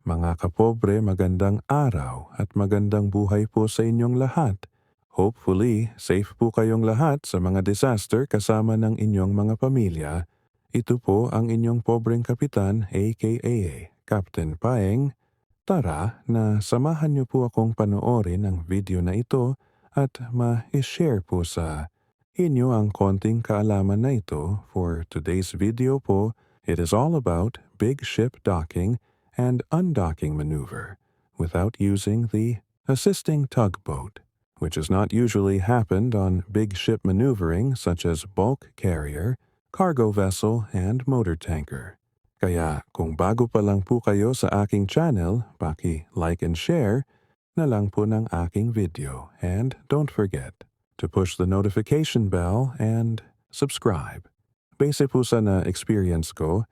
Mga kapobre, magandang araw at magandang buhay po sa inyong lahat. Hopefully, safe po kayong lahat sa mga disaster kasama ng inyong mga pamilya. Ito po ang inyong pobreng kapitan aka Captain Paeng. Tara na samahan niyo po akong panoorin ang video na ito at ma-share po sa inyo ang konting kaalaman na ito. For today's video po, it is all about big ship docking and undocking maneuver without using the assisting tugboat, which has not usually happened on big ship maneuvering such as bulk carrier, cargo vessel, and motor tanker. Kaya kung bago pa lang po kayo sa aking channel, paki-like and share na lang po ng aking video. And don't forget to push the notification bell and subscribe. Base po sa na-experience ko,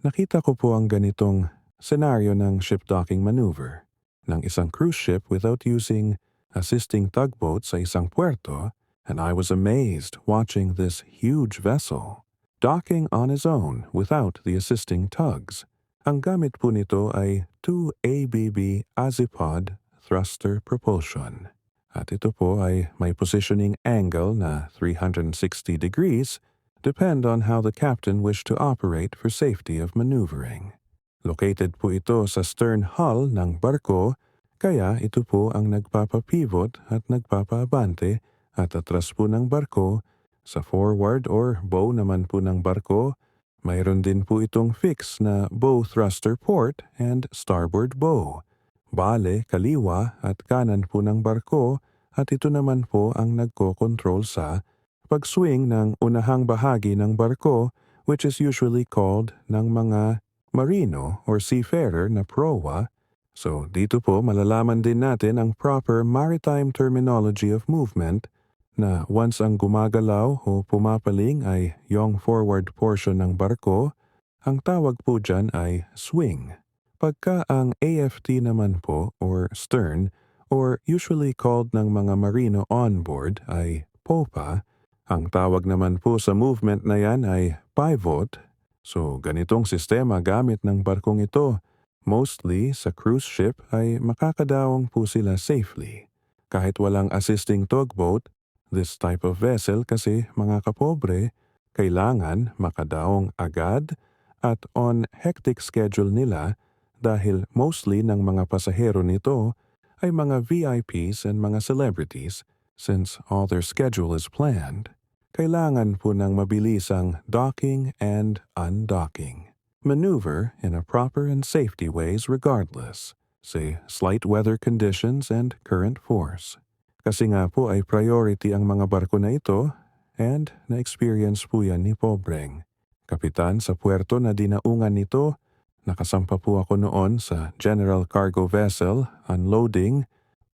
nakita ko po ang ganitong senaryo ng ship docking maneuver ng isang cruise ship without using assisting tugboat sa isang puerto, and I was amazed watching this huge vessel docking on his own without the assisting tugs. Ang gamit po nito ay 2 ABB Azipod thruster propulsion. At ito po ay may positioning angle na 360 degrees, depend on how the captain wished to operate for safety of maneuvering. Located po ito sa stern hull ng barko, kaya ito po ang nagpapapivot at nagpapaabante at atras po ng barko. Sa forward or bow naman po ng barko, mayroon din po itong fix na bow thruster port and starboard bow. Bale, kaliwa at kanan po ng barko at ito naman po ang nagko-control sa pag-swing ng unahang bahagi ng barko, which is usually called ng mga marino or seafarer na proa. So dito po malalaman din natin ang proper maritime terminology of movement na once ang gumagalaw o pumapaling ay yung forward portion ng barko, ang tawag po dyan ay swing. Pagka ang AFT naman po or stern or usually called ng mga marino on board ay popa, ang tawag naman po sa movement na yan ay pivot. So ganitong sistema gamit ng barkong ito. Mostly sa cruise ship ay makakadaong po sila safely. Kahit walang assisting tugboat, this type of vessel kasi mga kapobre, kailangan makadaong agad at on hectic schedule nila dahil mostly ng mga pasahero nito ay mga VIPs and mga celebrities since all their schedule is planned. Kailangan po ng mabilisang docking and undocking. Maneuver in a proper and safety ways regardless, say slight weather conditions and current force. Kasi nga po ay priority ang mga barko na ito and na-experience po yan ni Pobreng. Kapitan sa puerto na dinaungan nito, nakasampa po ako noon sa General Cargo Vessel, unloading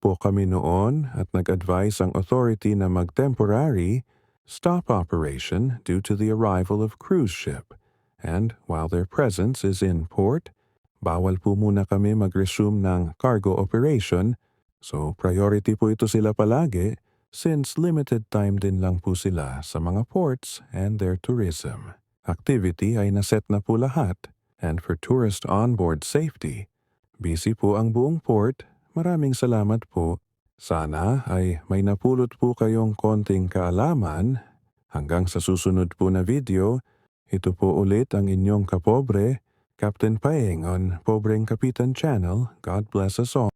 po kami noon at nag-advise ang authority na mag-temporary stop operation due to the arrival of cruise ship, and while their presence is in port, bawal po muna kami mag-resume ng cargo operation, so priority po ito sila palagi since limited time din lang po sila sa mga ports and their tourism. Activity ay naset na po lahat, and for tourist onboard safety, busy po ang buong port. Maraming salamat po. Sana ay may napulot po kayong konting kaalaman. Hanggang sa susunod po na video, ito po ulit ang inyong kapobre, Captain Paeng on Pobreng Kapitan Channel. God bless us all.